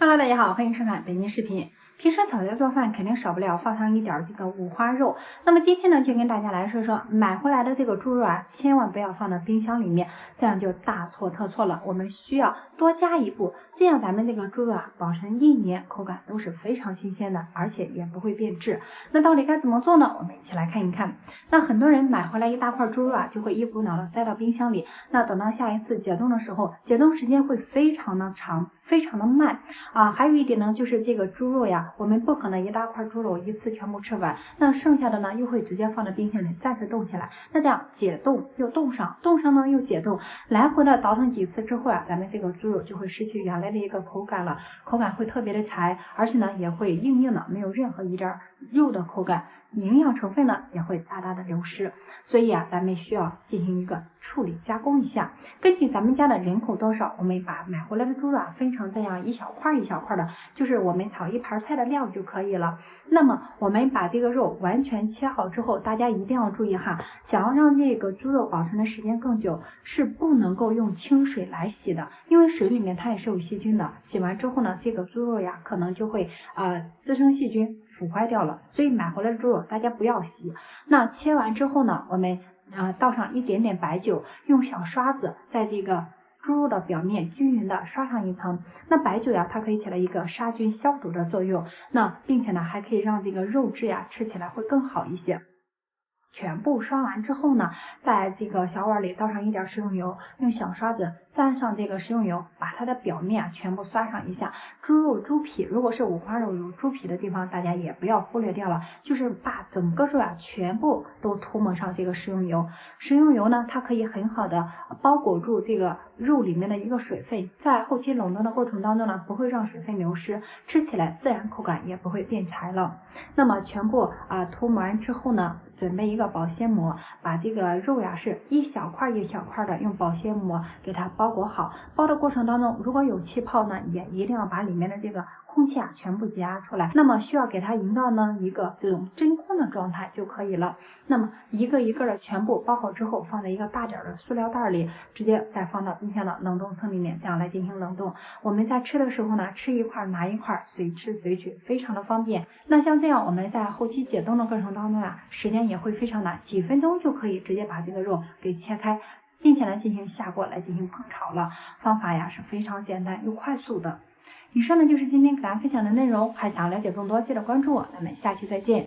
Hello， 大家好，欢迎收看北京视频。平时草家做饭肯定少不了放上一点这个五花肉。那么今天呢，就跟大家来说说买回来的这个猪肉啊，千万不要放到冰箱里面，这样就大错特错了。我们需要多加一步，这样咱们这个猪肉啊，保存1年口感都是非常新鲜的，而且也不会变质。那到底该怎么做呢？我们一起来看一看。那很多人买回来一大块猪肉啊，就会一股脑的塞到冰箱里。那等到下一次解冻的时候，解冻时间会非常的长，非常的慢啊。还有一点呢，就是这个猪肉呀，我们不可能一大块猪肉一次全部吃完，那剩下的呢又会直接放到冰箱里再次冻起来，那这样解冻又冻上，冻上呢又解冻，来回的倒腾几次之后啊，咱们这个猪肉就会失去原来的一个口感了，口感会特别的柴，而且呢也会硬硬的，没有任何一点肉的口感，营养成分呢也会大大的流失。所以啊，咱们需要进行一个处理加工一下。根据咱们家的人口多少，我们把买回来的猪肉啊分成这样一小块一小块的，就是我们炒一盘菜的量就可以了。那么我们把这个肉完全切好之后，大家一定要注意哈，想要让这个猪肉保存的时间更久，是不能够用清水来洗的，因为水里面它也是有细菌的，洗完之后呢，这个猪肉呀可能就会滋生细菌，腐坏掉了。所以买回来的猪肉大家不要洗。那切完之后呢，我们倒上一点点白酒，用小刷子在这个猪肉的表面均匀的刷上一层。那白酒呀，它可以起到一个杀菌消毒的作用，那并且呢还可以让这个肉质呀吃起来会更好一些。全部刷完之后呢，在这个小碗里倒上一点食用油，用小刷子沾上这个食用油，把它的表面全部刷上一下。猪肉、猪皮，如果是五花肉有猪皮的地方，大家也不要忽略掉了，就是把整个肉啊全部都涂抹上这个食用油。食用油呢，它可以很好的包裹住这个肉里面的一个水分，在后期冷冻的过程当中呢，不会让水分流失，吃起来自然口感也不会变柴了。那么全部涂抹完之后呢，准备一个保鲜膜，把这个肉呀是一小块一小块的用保鲜膜给它包裹好。包的过程当中，如果有气泡呢，也一定要把里面的这个空气全部挤压出来。那么需要给它营造呢一个这种真空的状态就可以了。那么一个一个的全部包好之后，放在一个大点的塑料袋里，直接再放到冰箱的冷冻层里面，这样来进行冷冻。我们在吃的时候呢，吃一块拿一块，随吃随取，非常的方便。那像这样我们在后期解冻的过程当中啊，时间也会非常短，几分钟就可以直接把这个肉给切开，并且呢进行下锅来进行烹炒了。方法呀是非常简单又快速的。以上呢就是今天给大家分享的内容，还想了解更多，记得关注我，咱们下期再见。